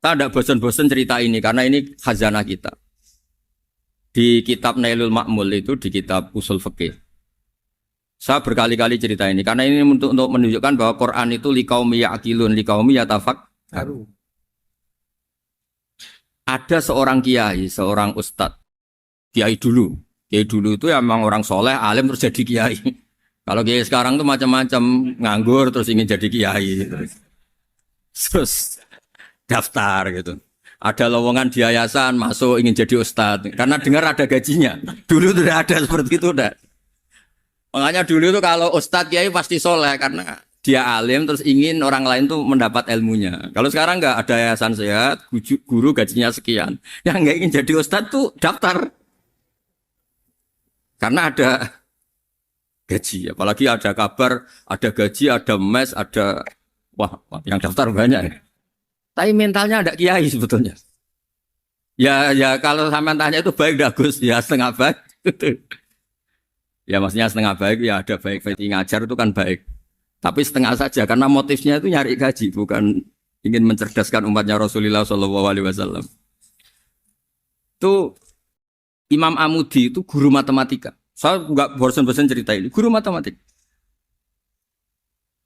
Saya tidak bosan-bosan cerita ini karena ini khazanah kita. Di kitab Nailul Ma'mul itu, di kitab Usul Fiqih. Saya berkali-kali cerita ini karena ini untuk menunjukkan bahwa Quran itu liqaumi ya'qilun, liqaumi yatafakkarun. Ada seorang kiai, seorang ustadz, kiai dulu. Kiai dulu itu emang orang soleh, alim terus jadi kiai. Kalau kiai sekarang tuh macam-macam, nganggur terus ingin jadi kiai. Terus daftar gitu. Ada lowongan di yayasan, masuk ingin jadi ustadz. Karena dengar ada gajinya. Dulu tidak ada seperti itu, udah. Makanya dulu itu kalau ustadz kiai pasti soleh karena dia alim terus ingin orang lain tuh mendapat ilmunya. Kalau sekarang nggak ada yayasan sehat, guru gajinya sekian. Yang nggak ingin jadi ustadz tuh daftar. Karena ada gaji, apalagi ada kabar, ada gaji, ada mes, ada wah yang daftar banyak. Tapi mentalnya ada kiai sebetulnya. Ya kalau sampean tanya itu baik dah Gus, ya setengah baik. Ya maksudnya setengah baik ya ada baik ngajar itu kan baik. Tapi setengah saja karena motifnya itu nyari gaji bukan ingin mencerdaskan umatnya Rasulullah SAW. Itu Imam Amudi itu guru matematika. Saya nggak bosan-bosan cerita ini. Guru matematika.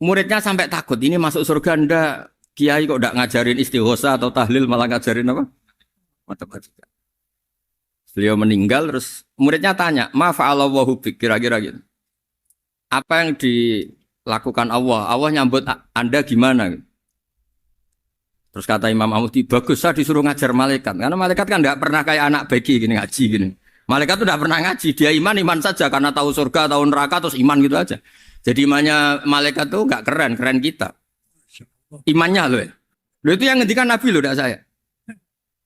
Muridnya sampai takut ini masuk surga ndak. Kiai kok ndak ngajarin istighosa atau tahlil malah ngajarin apa? Matematika. Beliau meninggal terus muridnya tanya, "Ma fa'alallahu bik?" Kira-kira gitu. Apa yang dilakukan Allah? Allah nyambut Anda gimana? Terus kata Imam Amudi, "Bagus saya disuruh ngajar malaikat." Karena malaikat kan ndak pernah kayak anak bayi gini ngaji gini. Malaikat itu ndak pernah ngaji, dia iman saja karena tahu surga, tahu neraka terus iman gitu aja. Jadi imannya malaikat tuh nggak keren kita. Imannya loh ya. Loh itu yang ngendikan Nabi loh, tidak saya.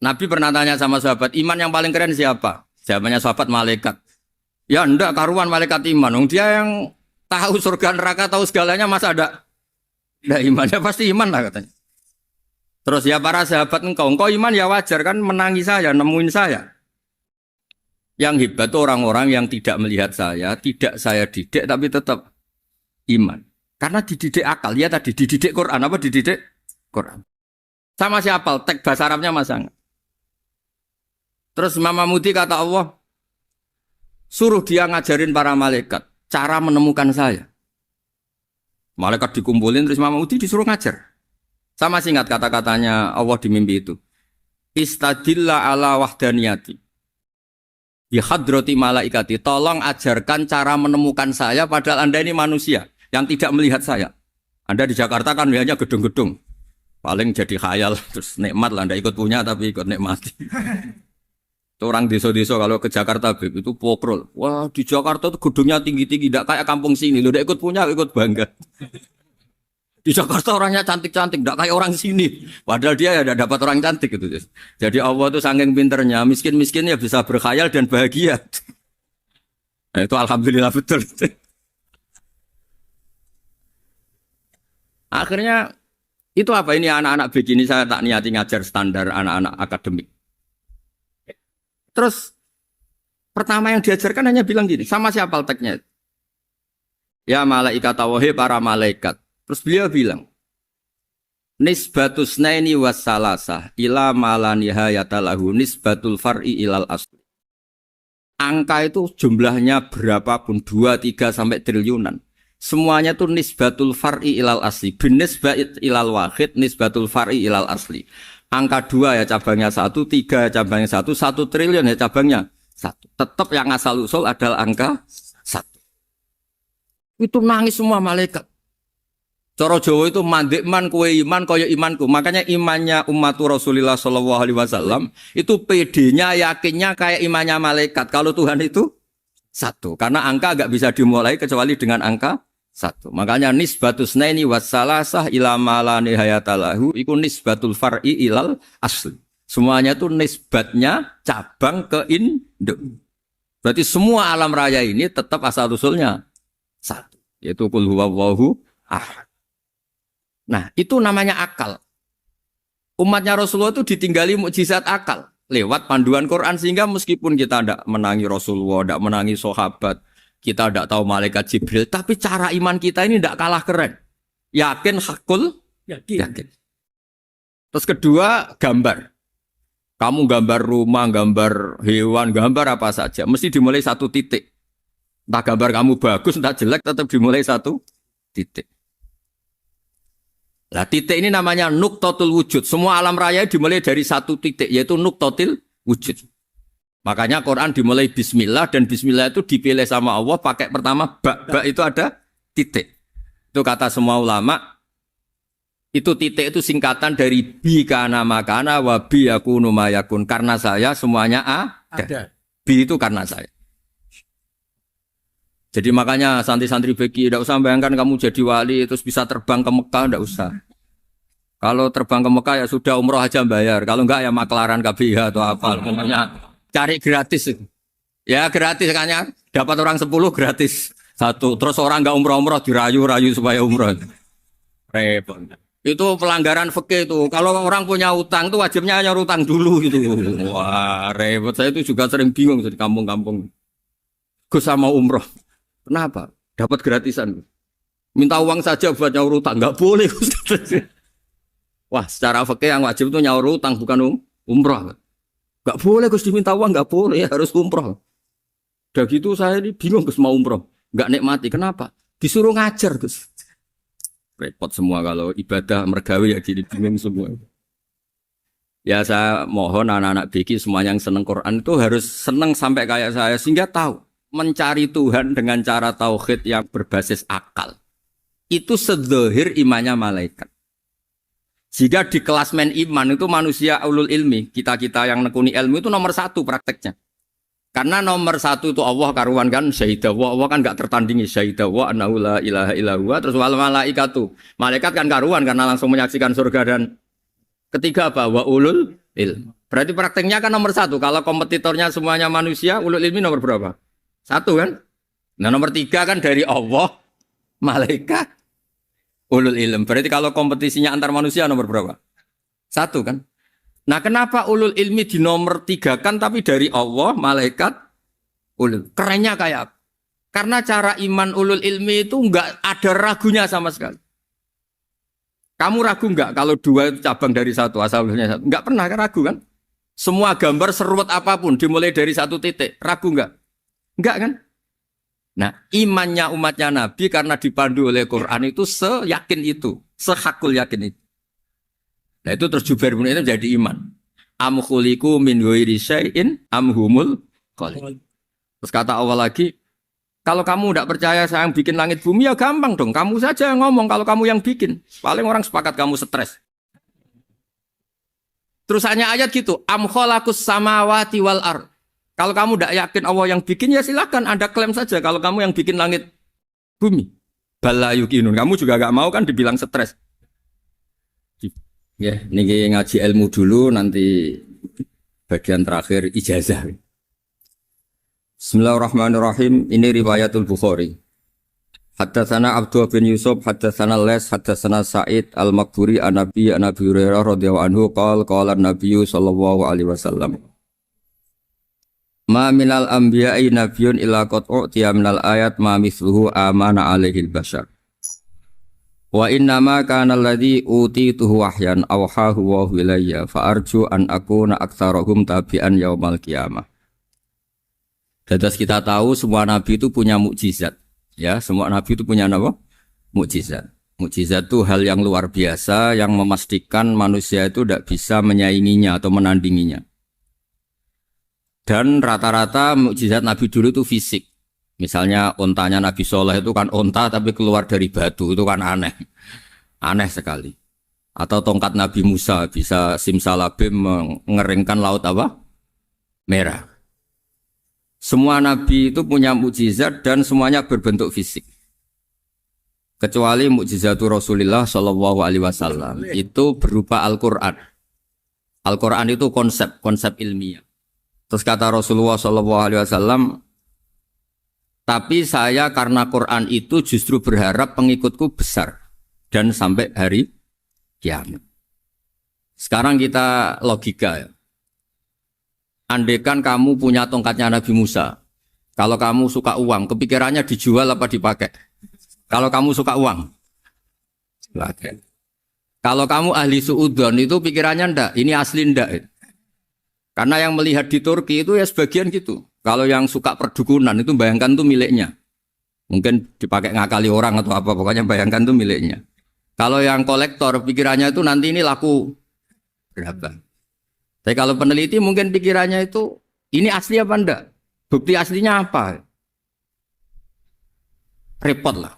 Nabi pernah tanya sama sahabat, iman yang paling keren siapa? Jawabannya sahabat malaikat. Ya enggak, karuan malaikat iman. Dia yang tahu surga neraka, tahu segalanya masa ada imannya pasti iman lah katanya. Terus ya para sahabat engkau iman ya wajar kan menangi saya, nemuin saya. Yang hebat itu orang-orang yang tidak melihat saya, tidak saya didik tapi tetap iman. Karena dididik akal, ya tadi dididik Quran, apa dididik Quran. Sama siapa? Teks bahasa Arabnya masang. Terus Imam Amudi kata Allah, suruh dia ngajarin para malaikat cara menemukan saya. Malaikat dikumpulin terus Imam Amudi disuruh ngajar. Sama singkat kata-katanya Allah di mimpi itu. Istadilla ala wahdaniyati. Di hadrati malaikati, tolong ajarkan cara menemukan saya padahal Anda ini manusia yang tidak melihat saya. Anda di Jakarta kan hanya gedung-gedung. Paling jadi khayal, terus nikmat lah, Anda ikut punya tapi ikut nikmati. Orang desa-desa kalau ke Jakarta itu pokrol. Wah di Jakarta itu gedungnya tinggi-tinggi, tidak kayak kampung sini. Lu udah ikut punya, ikut bangga. Di Jakarta orangnya cantik-cantik, tidak kayak orang sini. Padahal dia ya tidak dapat orang cantik gitu. Jadi Allah itu saking pinternya, miskin-miskin ya bisa berkhayal dan bahagia. Nah, itu alhamdulillah betul. Akhirnya itu apa ini anak-anak begini saya tak niati ngajar standar anak-anak akademik. Terus pertama yang diajarkan hanya bilang gini, sama siapa teknya? Ya malaikat wahai para malaikat. Terus beliau bilang, nisbatus naini wassalasah ila malanihayatalahu nisbatul far'i ilal asli. Angka itu jumlahnya berapapun, 2, 3 sampai triliunan. Semuanya itu nisbatul far'i ilal asli. Binisbat ilal wahid nisbatul far'i ilal asli. Angka 2 ya cabangnya 1, 3 ya cabangnya 1, 1 triliun ya cabangnya 1. Tetap yang asal usul adalah angka 1. Itu nangis semua malaikat. Cara Jawa itu mandekman kue iman kaya imanku. Makanya imannya umat Rasulullah SAW itu PD-nya yakinnya kayak imannya malaikat. Kalau Tuhan itu 1. Karena angka agak bisa dimulai kecuali dengan angka 1. Makanya nisbatus naini wassalasah ila malani hayatalahu iku nisbatul far'i ilal asli. Semuanya itu nisbatnya cabang ke induk. Berarti semua alam raya ini tetap asal usulnya 1. Yaitu qul huwallahu ahad. Nah, itu namanya akal. Umatnya Rasulullah itu ditinggali mukjizat akal lewat panduan Quran sehingga meskipun kita tidak menangi Rasulullah, tidak menangi sahabat, kita tidak tahu malaikat Jibril, tapi cara iman kita ini tidak kalah keren. Yakin hakul yakin. Terus kedua, gambar. Kamu gambar rumah, gambar hewan, gambar apa saja. Mesti dimulai satu titik. Entah gambar kamu bagus, entah jelek, tetap dimulai satu titik. Nah, titik ini namanya nuqtatul wujud. Semua alam raya dimulai dari satu titik, yaitu nuqtatil wujud. Makanya Quran dimulai bismillah, dan bismillah itu dipilih sama Allah pakai pertama ba itu ada titik. Itu kata semua ulama. Itu titik itu singkatan dari bi kana makana wa bi yakunu mayakun. Karena saya semuanya ada. Bi itu karena saya. Jadi makanya santri-santri beki tidak usah bayangkan kamu jadi wali terus bisa terbang ke Mekah, tidak usah. Kalau terbang ke Mekah ya sudah umroh aja bayar. Kalau enggak ya maklaran KBH atau apa. Pokoknya cari gratis. Ya gratis kan ya. Dapat orang 10 gratis. Satu. Terus orang enggak umroh-umroh dirayu-rayu supaya umroh. Repot. Itu pelanggaran fikih itu. Kalau orang punya utang itu wajibnya hanya utang dulu gitu. Wah, repot. Saya itu juga sering bingung di kampung-kampung. Gus sama umroh. Kenapa? Dapat gratisan. Minta uang saja buat nyaur utang. Enggak boleh. Wah, secara fikih yang wajib itu nyaur utang bukan umroh. Enggak boleh Gus diminta uang, enggak boleh, harus umroh. Udah gitu saya ini bingung Gus mau umroh. Enggak nikmati. Kenapa? Disuruh ngajar Gus. Repot semua kalau ibadah mergawe ya gini bingung semua. Ya saya mohon anak-anak BK semua yang seneng Quran itu harus seneng sampai kayak saya sehingga tahu mencari Tuhan dengan cara tauhid yang berbasis akal. Itu sedzahir imannya malaikat. Jika di klasmen iman itu manusia ulul ilmi, kita-kita yang nekuni ilmu itu nomor 1 prakteknya. Karena nomor 1 itu Allah karuan kan syahidah wa, Allah kan enggak tertandingi syahidah wa annahu la ilaha illallah. Terus wal malaikatu. Malaikat kan karuan karena langsung menyaksikan surga, dan ketiga apa? Wa ulul ilm. Berarti prakteknya kan nomor 1. Kalau kompetitornya semuanya manusia, ulul ilmi nomor berapa? 1 kan? Nah nomor 3 kan dari Allah, malaikat, ulul ilm. Berarti kalau kompetisinya antar manusia nomor berapa? 1 kan? Nah kenapa ulul ilmi di nomor 3 kan tapi dari Allah, malaikat, ulul. Kerennya kayak apa? Karena cara iman ulul ilmi itu enggak ada ragunya sama sekali. Kamu ragu enggak kalau 2 cabang dari 1, asalnya 1? Enggak pernah kan ragu kan? Semua gambar seruat apapun dimulai dari 1 titik. Ragu enggak? Enggak kan? Nah imannya umatnya Nabi karena dipandu oleh Quran itu seyakin itu. Sehakul yakin itu. Nah itu terus Jubair bin itu jadi iman. Am khuliqu min ghairi syai'in am humul khaliq. Terus kata Allah lagi, kalau kamu tidak percaya saya yang bikin langit bumi ya gampang dong. Kamu saja yang ngomong kalau kamu yang bikin. Paling orang sepakat kamu stres. Terus hanya ayat gitu, am khalaqus samawati wal ard. Kalau kamu tidak yakin Allah yang bikin ya silakan Anda klaim saja kalau kamu yang bikin langit bumi. Bala yuqinun. Kamu juga gak mau kan dibilang stres. Ya, ini ngaji ilmu dulu, nanti bagian terakhir ijazah. Bismillahirrahmanirrahim. Ini riwayatul Bukhari. Haddatsana Abdullah bin Yusuf, haddatsana Les, haddatsana Sa'id al-Maqburi an Nabi Hurairah radhiyallahu anhu qala an-nabiy sallallahu alaihi wasallam. Ma minal anbiya'i nabiyyun illa qad u'tiya minal ayat ma mithluhu amana alaihi al-bashar. Wa innama kana alladhi utituhu wahyan awhahu wa ilayya fa arju an akuna aktsarahum tabi'an yaumal qiyamah. Dados kita tahu semua nabi itu punya mukjizat. Ya, semua nabi itu punya apa? Mukjizat. Mukjizat itu hal yang luar biasa yang memastikan manusia itu tidak bisa menyainginya atau menandinginya. Dan rata-rata mukjizat nabi dulu itu fisik. Misalnya ontanya Nabi Soleh itu kan onta tapi keluar dari batu, itu kan aneh. Aneh sekali. Atau tongkat Nabi Musa bisa simsalabim mengeringkan laut apa? Merah. Semua Nabi itu punya mukjizat dan semuanya berbentuk fisik. Kecuali mukjizatul Rasulullah Shallallahu Alaihi Wasallam itu berupa Al-Quran. Al-Quran itu konsep ilmiah. Terus kata Rasulullah Shallallahu Alaihi Wasallam, tapi saya karena Quran itu justru berharap pengikutku besar dan sampai hari kiamat. Sekarang kita logika ya. Andaikan kamu punya tongkatnya Nabi Musa, kalau kamu suka uang, kepikirannya dijual apa dipakai? Kalau kamu suka uang, dipakai. Kalau kamu ahli suudon itu pikirannya ndak, ini asli ndak. Karena yang melihat di Turki itu ya sebagian gitu. Kalau yang suka perdukunan itu bayangkan tuh miliknya. Mungkin dipakai ngakali orang atau apa, pokoknya bayangkan tuh miliknya. Kalau yang kolektor pikirannya itu nanti ini laku berapa. Tapi kalau peneliti mungkin pikirannya itu ini asli apa ndak? Bukti aslinya apa? Repot lah.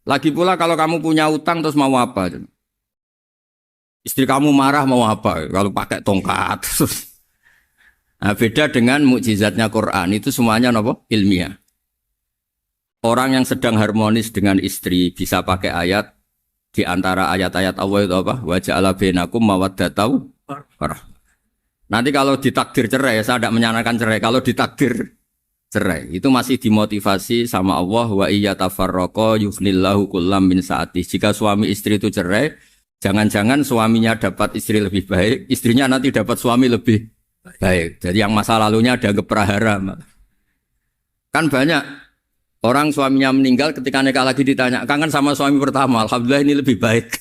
Lagi pula kalau kamu punya utang terus mau apa? Istri kamu marah mau apa? Kalau pakai tongkat. Nah, beda dengan mukjizatnya Quran itu semuanya apa? Ilmiah. Orang yang sedang harmonis dengan istri bisa pakai ayat di antara ayat-ayat Allah itu apa? Wa ja'ala bainakum mawaddatan warahmah. Nanti kalau ditakdir cerai, saya tidak menyarankan cerai. Kalau ditakdir cerai, itu masih dimotivasi sama Allah wa iya tafarraqa yughnillahu kullam min sa'ati. Jika suami istri itu cerai, jangan-jangan suaminya dapat istri lebih baik, istrinya nanti dapat suami lebih baik. Jadi yang masa lalunya ada keprahara. Kan banyak orang suaminya meninggal ketika nikah lagi ditanya, kangen sama suami pertama, alhamdulillah ini lebih baik.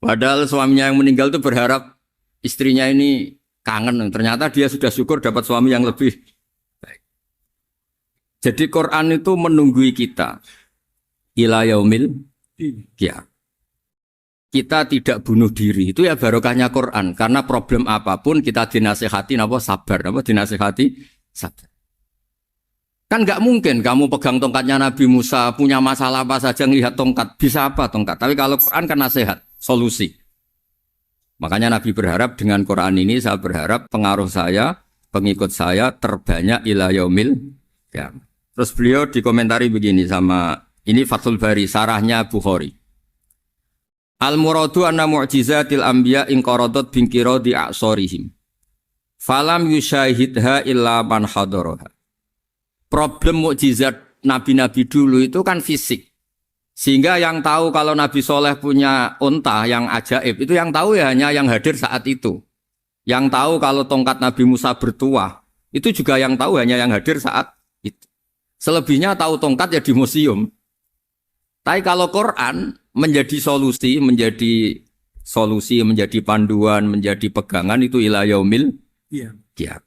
Padahal suaminya yang meninggal itu berharap istrinya ini kangen, ternyata dia sudah syukur dapat suami yang lebih baik. Jadi Quran itu menunggui kita ila yaumil qiyamah. Kita tidak bunuh diri, itu ya barokahnya Quran. Karena problem apapun kita dinasihati apa sabar, apa dinasihati sabar. Kan nggak mungkin kamu pegang tongkatnya Nabi Musa, punya masalah apa saja ngelihat tongkat, bisa apa tongkat. Tapi kalau Quran kan nasihat, solusi. Makanya Nabi berharap dengan Quran ini, saya berharap pengaruh saya, pengikut saya terbanyak ila yaumil qiyamah. Terus beliau dikomentari begini sama, ini Fathul Bari, sarahnya Bukhari. Al-muradu anna mu'jizatil anbiya inqaradat binkiradi a'sorihim. Falam yushahidha illa man hadaraha. Problem mukjizat nabi-nabi dulu itu kan fisik. Sehingga yang tahu kalau Nabi Soleh punya unta yang ajaib, itu yang tahu ya hanya yang hadir saat itu. Yang tahu kalau tongkat Nabi Musa bertuah, itu juga yang tahu hanya yang hadir saat itu. Selebihnya tahu tongkat ya di museum. Tapi kalau Quran menjadi solusi, menjadi panduan, menjadi pegangan itu ila yaumil qiyamah.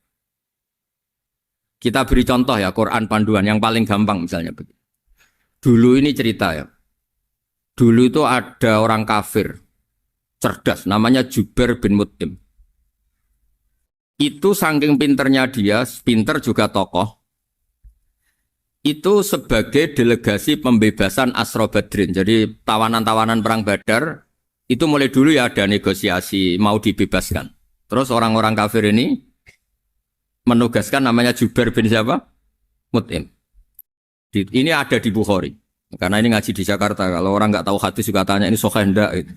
Kita beri contoh ya, Quran panduan yang paling gampang misalnya begini. Dulu ini cerita ya. Dulu itu ada orang kafir cerdas namanya Jubair bin Mut'im. Itu saking pinternya dia, pinter juga tokoh. Itu sebagai delegasi pembebasan Asra Badrin. Jadi tawanan-tawanan perang Badar itu mulai dulu ya ada negosiasi mau dibebaskan. Terus orang-orang kafir ini menugaskan namanya Jubair bin siapa? Mut'im. Ini ada di Bukhari. Karena ini ngaji di Jakarta. Kalau orang nggak tahu hadis juga tanya ini sahih enggak gitu.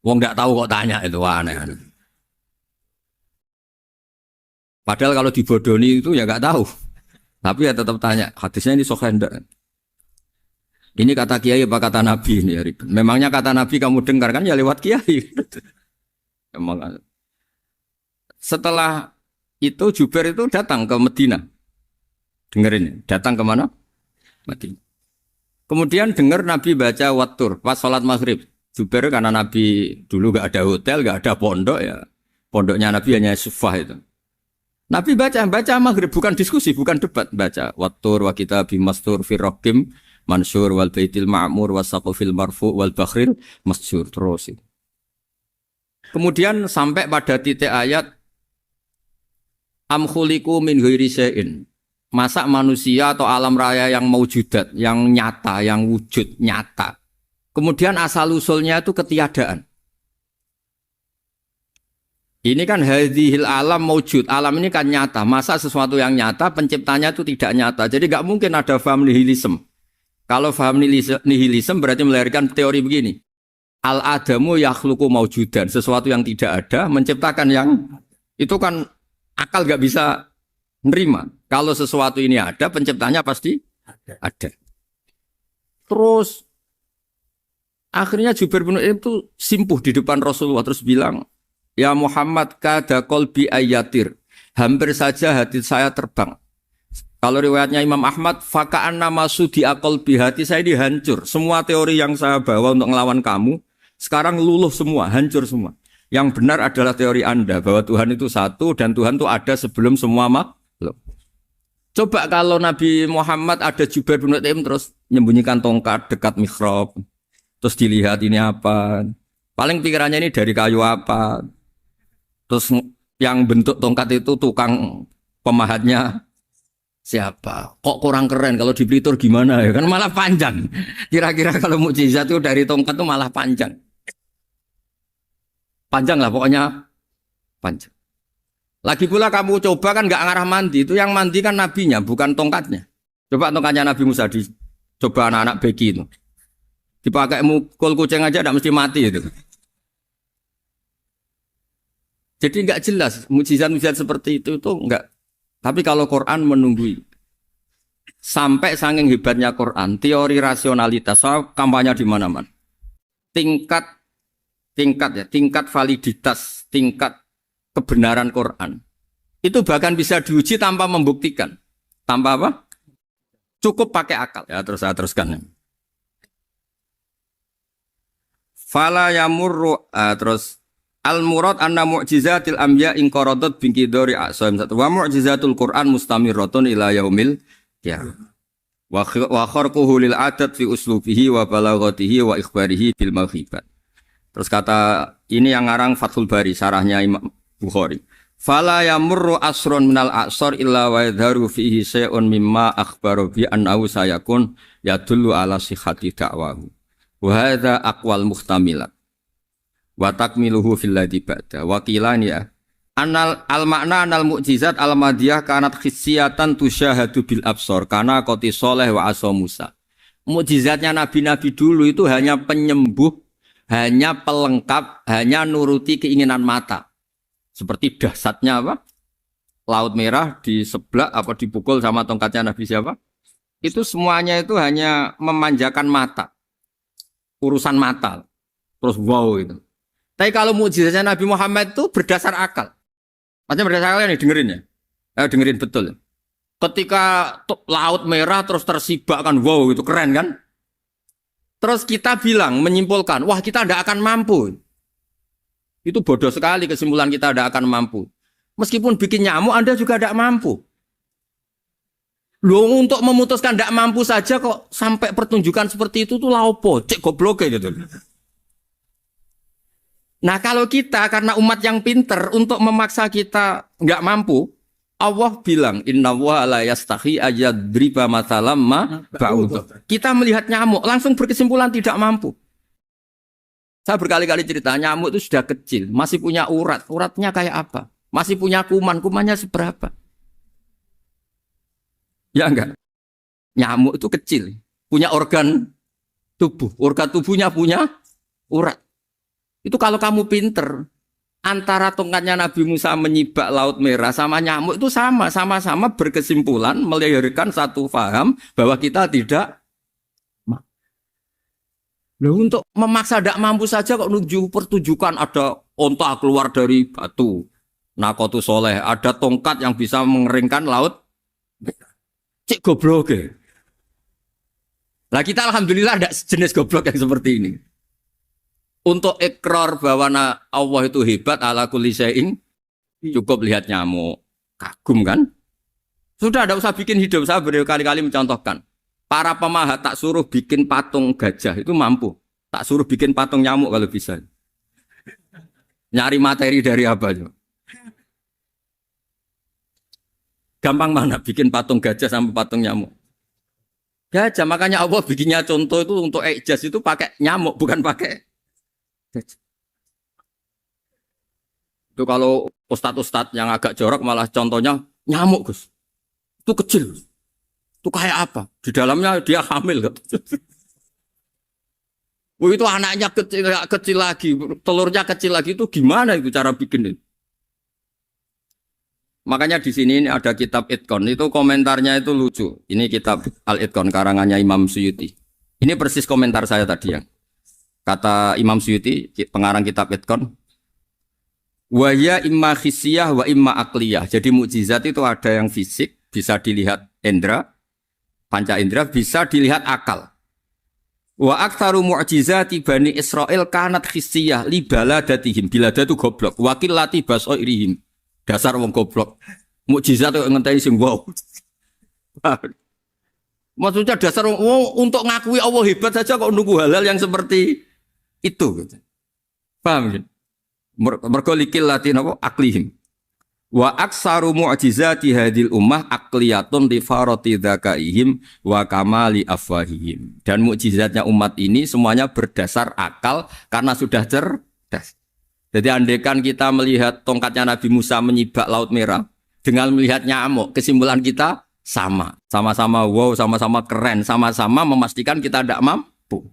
Wong nggak tahu kok tanya itu aneh. Padahal kalau dibodoni itu ya nggak tahu. Tapi ya tetap tanya, hadisnya ini sahih enggak? Ini kata kiai apa kata nabi ini ya. Memangnya kata nabi kamu dengar kan ya lewat kiai. Memang. Setelah itu Jubair itu datang ke Medina. Dengerin, datang ke mana? Medina. Kemudian dengar Nabi baca Wattur pas sholat maghrib. Jubair karena Nabi dulu gak ada hotel, gak ada pondok ya. Pondoknya Nabi hanya sufah itu. Nabi baca maghrib, bukan diskusi, bukan debat. Baca Wattur wa kitabim mastur firrokim mansur wal baitil ma'mur wasaqufil marfu wal bakhril masjur. Terus itu. Kemudian sampai pada titik ayat am khuliqu min ghairi syai'in. Masa manusia atau alam raya yang maujudat, yang nyata, yang wujud nyata. Kemudian asal-usulnya itu ketiadaan. Ini kan hadhil alam maujud. Alam ini kan nyata. Masa sesuatu yang nyata, penciptanya itu tidak nyata. Jadi nggak mungkin ada faham nihilisme. Kalau faham nihilisme berarti melahirkan teori begini. Al-adamu yakhluqu maujudan. Sesuatu yang tidak ada, menciptakan yang... Itu kan akal nggak bisa nerima. Kalau sesuatu ini ada, penciptanya pasti ada. Terus akhirnya Jubair bin Mut'im itu simpuh di depan Rasulullah terus bilang, "Ya Muhammad kada qalbi ayatir." Hampir saja hati saya terbang. Kalau riwayatnya Imam Ahmad, faka'an nama sudi akal bihati saya ini hancur. Semua teori yang saya bawa untuk ngelawan kamu, sekarang luluh semua, hancur semua. Yang benar adalah teori Anda, bahwa Tuhan itu satu dan Tuhan itu ada sebelum semua makhluk. Coba kalau Nabi Muhammad ada Jubair bin Mut'im terus menyembunyikan tongkat dekat mihrab. Terus dilihat ini apa. Paling pikirannya ini dari kayu apa. Terus yang bentuk tongkat itu tukang pemahatnya siapa? Kok kurang keren kalau di Blitar gimana ya? Kan malah panjang. Kira-kira kalau mukjizat itu dari tongkat itu malah panjang. Panjang lah pokoknya panjang. Lagi pula kamu coba kan nggak ngarah mandi. Itu yang mandi kan nabinya bukan tongkatnya. Coba tongkatnya Nabi Musa coba anak-anak beki itu. Dipakai mukul kucing aja tidak mesti mati itu. Jadi nggak jelas mukjizat-mukjizat seperti itu nggak. Tapi kalau Quran menunggui sampai saking hebatnya Quran, teori rasionalitas soal kampanye di mana-mana. Tingkat validitas, tingkat kebenaran Quran. Itu bahkan bisa diuji tanpa membuktikan. Tanpa apa? Cukup pakai akal. Ya, terus saya teruskan. Fala yamurru terus al-murad anna mu'jizatil anbiya in qaradat bin qidari asaim wa mu'jizatul Qur'an mustamirratun ila yaumil qiyamah. Wa kharquhu lil adat fi uslubihi wa balaghatihi wa ikhbarihi bil mawhibat. Terus kata ini yang ngarang Fathul Bari sarahnya Imam Bukhari. Fala yamurru asrun minal a'sar illa wa yadharu fihi syai'un mimma akhbaru bi annahu sayakun yadullu ala sihhati da'wahu. Wa hadza aqwal muhtamilat. Wa takmiluhu fil ladzi ba'da. Wa qilani ya. Anal al makna anal mukjizat al madiyah kanat khissiyatan tusyahadu bil absar kana qati sholeh wa asa Musa. Mukjizatnya nabi-nabi dulu itu hanya penyembuh, hanya pelengkap, hanya nuruti keinginan mata. Seperti dahsyatnya apa? Laut Merah di sebelah apa dipukul sama tongkatnya Nabi siapa? Itu semuanya itu hanya memanjakan mata. Urusan mata. Terus wow itu. Tapi kalau mukjizatnya Nabi Muhammad itu berdasar akal. Maksudnya berdasar akal nih dengerin ya. Dengerin betul. Ketika Laut Merah terus tersibak kan wow itu keren kan? Terus kita bilang menyimpulkan, wah kita tidak akan mampu. Itu bodoh sekali kesimpulan kita tidak akan mampu. Meskipun bikin nyamuk Anda juga tidak mampu. Loh untuk memutuskan tidak mampu saja kok sampai pertunjukan seperti itu tuh laopo, cek goblok gitu. Nah kalau kita karena umat yang pinter untuk memaksa kita nggak mampu, Allah bilang Inna wa la yastahi ayadriba mathalam ma ba'ud. Kita melihat nyamuk langsung berkesimpulan tidak mampu. Saya berkali-kali cerita nyamuk itu sudah kecil, masih punya urat, uratnya kayak apa? Masih punya kuman, kumannya seberapa? Ya enggak? Nyamuk itu kecil, punya organ tubuhnya punya urat. Itu kalau kamu pinter, antara tongkatnya Nabi Musa menyibak Laut Merah sama nyamuk itu sama-sama berkesimpulan melahirkan satu faham bahwa kita tidak. Loh, untuk memaksa tidak mampu saja kok nunjuk pertunjukan ada onta keluar dari batu. Nakotu soleh, ada tongkat yang bisa mengeringkan laut. Cik goblok ya. Nah kita alhamdulillah ada jenis goblok yang seperti ini. Untuk ikrar bahwa Allah itu hebat ala kulli syai'in, cukup lihat nyamuk. Kagum kan? Sudah tidak usah bikin hidup. Saya berkali-kali mencontohkan. Para pemahat tak suruh bikin patung gajah itu mampu. Tak suruh bikin patung nyamuk kalau bisa. Nyari materi dari apa? Gampang mana bikin patung gajah sama patung nyamuk? Gajah, makanya Allah bikinnya contoh itu untuk ijaz itu pakai nyamuk, bukan pakai gajah. Itu kalau ustadz-ustadz yang agak jorok malah contohnya nyamuk, Gus. Itu kecil. Itu kayak apa? Di dalamnya dia hamil. Itu anaknya kecil lagi, telurnya kecil lagi itu gimana itu cara bikin itu? Makanya di sini ada kitab Itqan itu komentarnya itu lucu. Ini kitab Al-Itqan karangannya Imam Suyuti. Ini persis komentar saya tadi yang kata Imam Suyuti pengarang kitab Itqan. Wa ya imma khissiyah wa imma aqliyah. Jadi mukjizat itu ada yang fisik bisa dilihat indra, panca indra bisa dilihat akal. Wa aktsaru mu'jizati Bani Israil kanat khissiyah li baladatihim. Bilada itu goblok. Wakil lati basoirihim. Dasar wong goblok. Mukjizat kok ngenteni sing wow. Maksudnya dasar wong untuk ngakui Allah hebat saja kok nunggu hal-hal yang seperti itu gitu. Paham gitu? Mergo likil lati napa aklihim. Wa aksaru mu'jizati hadil ummah aqliyatun li farati dzakaihim wa kamali afwahihim. Dan mukjizatnya umat ini semuanya berdasar akal karena sudah cerdas. Jadi andaikan kita melihat tongkatnya Nabi Musa menyibak Laut Merah dengan melihat nyamuk, kesimpulan kita sama. Sama-sama wow, sama-sama keren, sama-sama memastikan kita tidak mampu.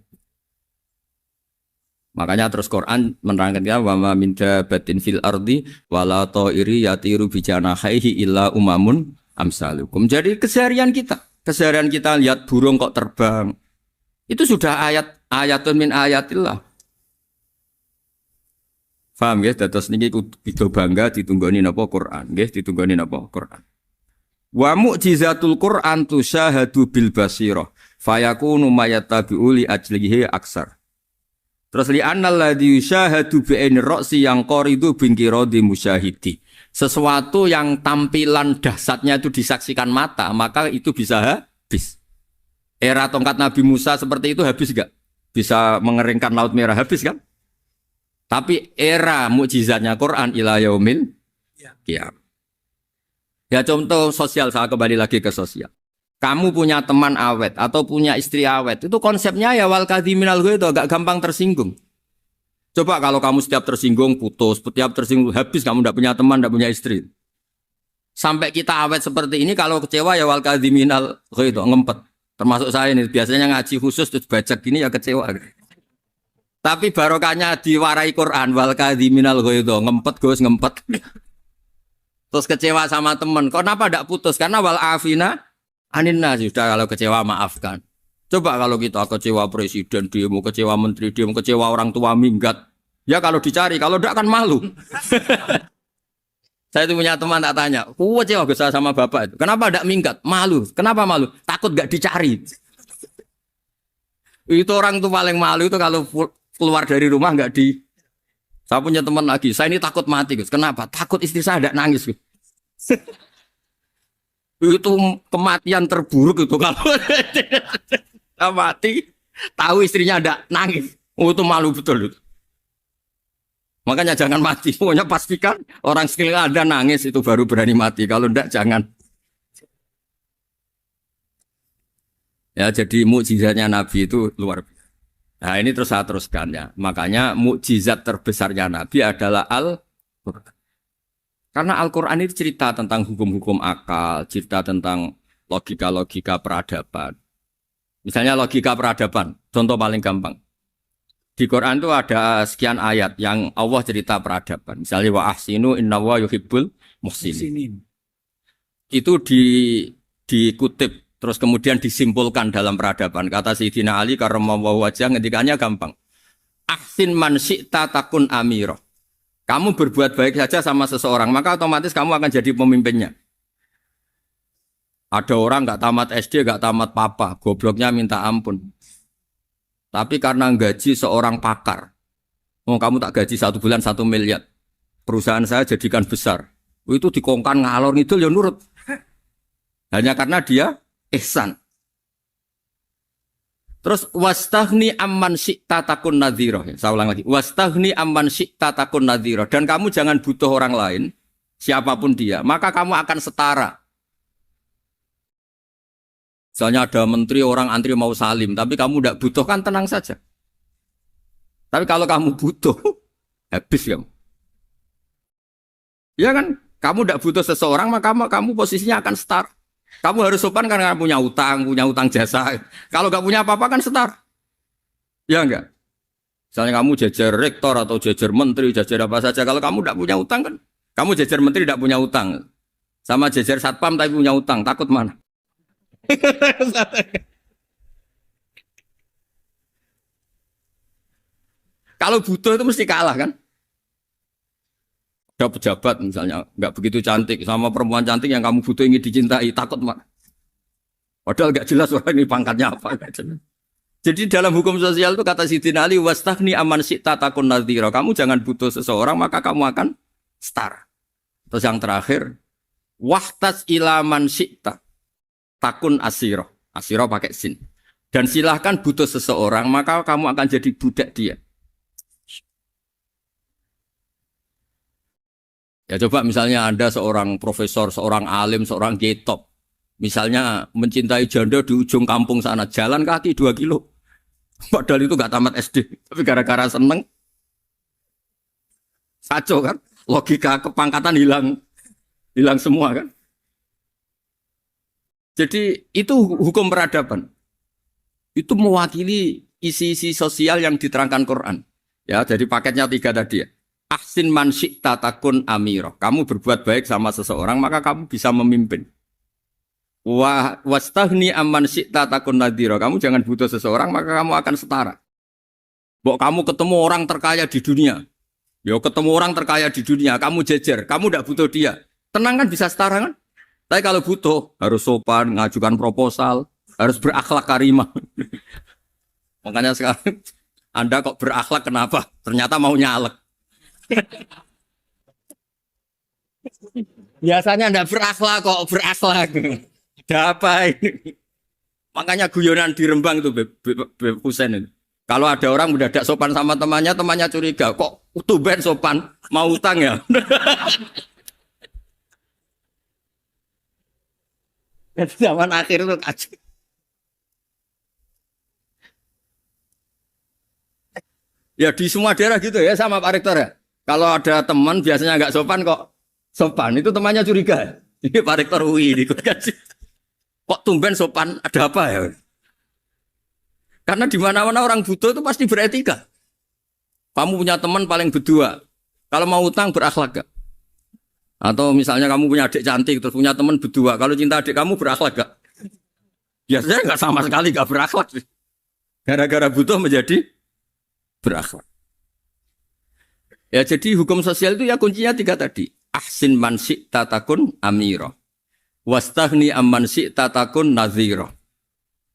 Makanya terus Quran menerangkan ya wa ma min dabatin fil ardi wala ta'iri yatiru bi janahihi illa umamun amsalukum. Jadi keseharian kita lihat burung kok terbang. Itu sudah ayatun min ayatillah. Paham ya? Dados niki kudu bangga ditunggoni napa Quran, nggih ditunggoni napa Quran. Wa mu'jizatul Quran tusyahadu bil basirah fayakunu mayatabi'u li ajlihi aksar. Terus li annal ladzi yusyahadu bi ainir ra'si yang qaridu bin qiradi musyahidi. Sesuatu yang tampilan dahsyatnya itu disaksikan mata, maka itu bisa habis. Era tongkat Nabi Musa seperti itu habis enggak? Bisa mengeringkan Laut Merah habis kan? Tapi era mukjizatnya Quran ila yaumil qiyamah. Ya contoh sosial, saya kembali lagi ke sosial. Kamu punya teman awet atau punya istri awet, itu konsepnya ya wal kadhiminal ghaidh, agak gampang tersinggung. Coba kalau kamu setiap tersinggung putus, setiap tersinggung habis, kamu tidak punya teman, tidak punya istri. Sampai kita awet seperti ini, kalau kecewa ya wal kadhiminal ghaidh, ngempet. Termasuk saya ini, biasanya ngaji khusus terus baca gini ya kecewa. Tapi barokahnya diwarai Quran wal kadhiminal ghaidh, ngempet Gus, ngempet. Terus kecewa sama teman, kenapa tidak putus? Karena wal afina Aninna sudah, kalau kecewa maafkan. Coba kalau kita kecewa presiden demo, kecewa menteri demo, kecewa orang tua minggat. Ya kalau dicari, kalau tidak kan malu. Saya itu punya teman tak tanya, kecewa besar sama bapak itu. Kenapa tidak minggat? Malu. Kenapa malu? Takut gak dicari. Itu orang tuh paling malu itu kalau keluar dari rumah nggak di. Saya punya teman lagi, saya ini takut mati Gus. Kenapa? Takut istri saya tidak nangis Gus. Itu kematian terburuk itu kalau mati tahu istrinya ada nangis, itu malu betul itu. Makanya jangan mati, pokoknya pastikan orang sekeliling ada nangis itu baru berani mati, kalau enggak jangan. Ya jadi mukjizatnya Nabi itu luar biasa. Nah ini terus saya teruskan ya, makanya mukjizat terbesarnya Nabi adalah Al-Quran. Karena Al-Quran itu cerita tentang hukum-hukum akal, cerita tentang logika-logika peradaban. Misalnya logika peradaban, contoh paling gampang. Di Quran itu ada sekian ayat yang Allah cerita peradaban. Misalnya wa ahsinu innallaha yuhibbul muhsinin. Itu dikutip, terus kemudian disimpulkan dalam peradaban. Kata Sayyidina Ali karramallahu wajhah ngendikannya gampang. Ahsin man syi'ta takun amira. Kamu berbuat baik saja sama seseorang, maka otomatis kamu akan jadi pemimpinnya. Ada orang nggak tamat SD, nggak tamat papa, gobloknya minta ampun. Tapi karena gaji seorang pakar, oh kamu tak gaji 1 bulan 1 miliar, perusahaan saya jadikan besar. Itu dikongkan ngalor ngidul ya nurut. Hanya karena dia ihsan. Terus wastaghni amman syi'ta takun nadhira. Saya ulang lagi. Wastaghni amman syi'ta takun nadhira. Dan kamu jangan butuh orang lain, siapapun dia, maka kamu akan setara. Misalnya ada menteri orang antri mau salim, tapi kamu tidak butuh, kan tenang saja. Tapi kalau kamu butuh, habis kamu. Ya kan? Kamu tidak butuh seseorang, maka kamu posisinya akan setara. Kamu harus sopan karena punya utang jasa. Kalau nggak punya apa-apa kan setar. Ya enggak? Misalnya kamu jajar rektor atau jajar menteri, jajar apa saja. Kalau kamu tidak punya utang kan, kamu jajar menteri tidak punya utang. Sama jajar satpam tapi punya utang, takut mana? Kalau butuh itu mesti kalah kan? Ada pejabat misalnya nggak begitu cantik sama perempuan cantik yang kamu butuh ingin dicintai, takut mak. Padahal gak jelas orang ini pangkatnya apa. Gak jelas. Jadi dalam hukum sosial itu kata Sidin Ali, wastaghni aman syi'ta takun nadhira. Kamu jangan butuh seseorang, maka kamu akan setara. Terus yang terakhir, wahtas ilaman syi'ta takun asiro. Asiro pakai sin. Dan silahkan butuh seseorang, maka kamu akan jadi budak dia. Ya coba misalnya Anda seorang profesor, seorang alim, seorang getop. Misalnya mencintai janda di ujung kampung sana, jalan kaki 2 kilo. Padahal itu gak tamat SD. Tapi gara-gara seneng, kacau kan? Logika kepangkatan hilang semua kan? Jadi itu hukum peradaban. Itu mewakili isi-isi sosial yang diterangkan Quran. Ya, jadi paketnya 3 tadi ya. Ahsin man syi'ta takun amirah. Kamu berbuat baik sama seseorang, maka kamu bisa memimpin. Wastaghni amman syi'ta takun nadhira. Kamu jangan butuh seseorang, maka kamu akan setara. Mbok kamu ketemu orang terkaya di dunia. Yo ketemu orang terkaya di dunia, kamu jejer, kamu tidak butuh dia. Tenang kan bisa setara kan? Tapi kalau butuh harus sopan, ngajukan proposal, harus berakhlak karimah. Makanya sekarang Anda kok berakhlak kenapa? Ternyata mau nyalek. Biasanya Anda berakhlak kok berakhlak. Ada apa ini? Makanya guyonan di Rembang itu Beb Husein itu. Kalau ada orang mendadak sopan sama temannya, temannya curiga. Kok tumben sopan? Mau utang ya? Zaman akhir itu kacau. Ya di semua daerah gitu ya sama Pak Rektor ya. Kalau ada teman biasanya nggak sopan kok sopan, itu temannya curiga. Ini Pak Rektor UI ikut kasih. Kok tumben sopan? Ada apa ya? Karena di mana-mana orang butuh itu pasti beretika. Kamu punya teman paling berdua. Kalau mau utang berakhlak gak? Atau misalnya kamu punya adik cantik terus punya teman berdua. Kalau cinta adik kamu berakhlak gak? Biasanya nggak sama sekali gak berakhlak sih. Gara-gara butuh menjadi berakhlak. Ya jadi hukum sosial itu ya kuncinya 3 tadi. Ahsin man syi'ta takun amira. Wastaghni amman syi'ta takun nadhira.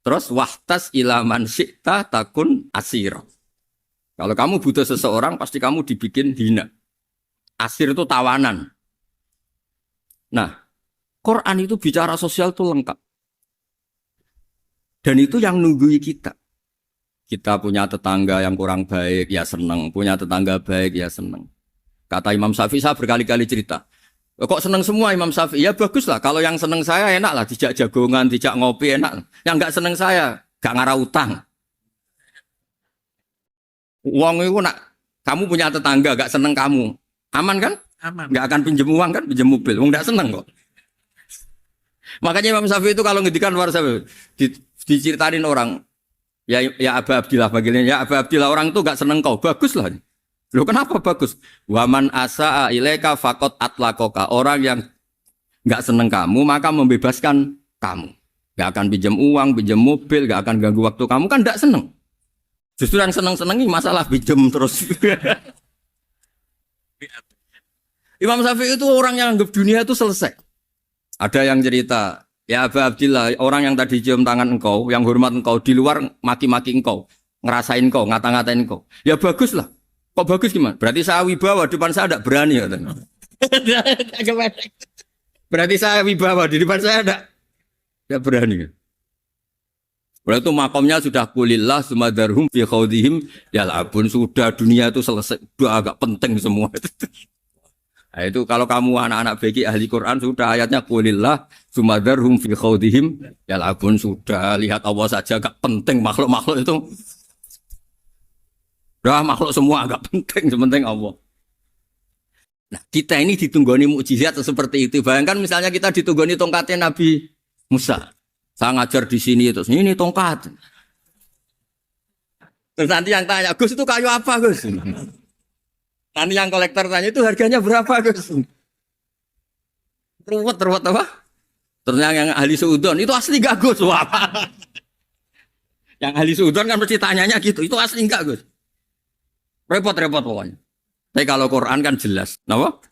Terus wahtas ila man syi'ta takun asira. Kalau kamu butuh seseorang pasti kamu dibikin hina. Asir itu tawanan. Nah, Quran itu bicara sosial itu lengkap. Dan itu yang nunggui kita. Kita punya tetangga yang kurang baik, ya seneng. Punya tetangga baik, ya seneng. Kata Imam Syafi'i, saya berkali-kali cerita. Kok seneng semua Imam Syafi'i? Ya bagus lah. Kalau yang seneng saya enak lah. Dijak jagongan, dijak ngopi enak. Yang gak seneng saya, gak ngarah utang. Uang itu nak, kamu punya tetangga gak seneng kamu. Aman kan? Aman. Gak akan pinjem uang kan? Pinjem mobil. Uang gak seneng kok. Makanya Imam Syafi'i itu kalau ngedikan luar Syafi'i, diceritain orang. Ya Aba Abdillah bagiannya. Ya Aba Abdillah orang itu gak seneng kau. Bagus lah. Loh kenapa bagus? Waman asa'a ilaika faqad atlaqaka. Orang yang enggak seneng kamu maka membebaskan kamu. Enggak akan pinjam uang, pinjam mobil, enggak akan ganggu waktu kamu kan enggak seneng. Justru yang seneng-senengi masalah pinjam terus. Imam Syafi'i itu orang yang anggap dunia itu selesai. Ada yang cerita, ya Aba Abdillah, orang yang tadi cium tangan engkau, yang hormat engkau di luar maki-maki engkau, ngerasain engkau, ngata-ngatain engkau. Ya bagus lah. Kok bagus gimana? Berarti saya wibawa, depan saya tidak berani. Berarti saya wibawa, di depan saya tidak berani. Berarti itu makomnya sudah kulillah, sumadarhum fi khawdihim, yal'abun. Sudah dunia itu selesai, sudah agak penting semua. Nah, itu kalau kamu anak-anak bagi ahli Quran, sudah ayatnya kulillah, sumadarhum fi khawdihim, yal'abun. Sudah lihat Allah saja agak penting, makhluk-makhluk itu. Dah makhluk semua agak penting, sepenting Allah. Nah, kita ini ditunggoni mukjizat seperti itu. Bayangkan misalnya kita ditunggoni tongkatnya Nabi Musa. Saya ngajar di sini terus ini tongkat. Terus nanti yang tanya, Gus itu kayu apa, Gus? Nanti yang kolektor tanya itu harganya berapa, Gus? Ruwet apa? Terus yang ahli suudon itu asli gak, Gus? Wah. Yang ahli suudon kan mesti tanyanya gitu, itu asli enggak, Gus? Repot-repot pokoknya. Tapi kalau Quran kan jelas. Kenapa?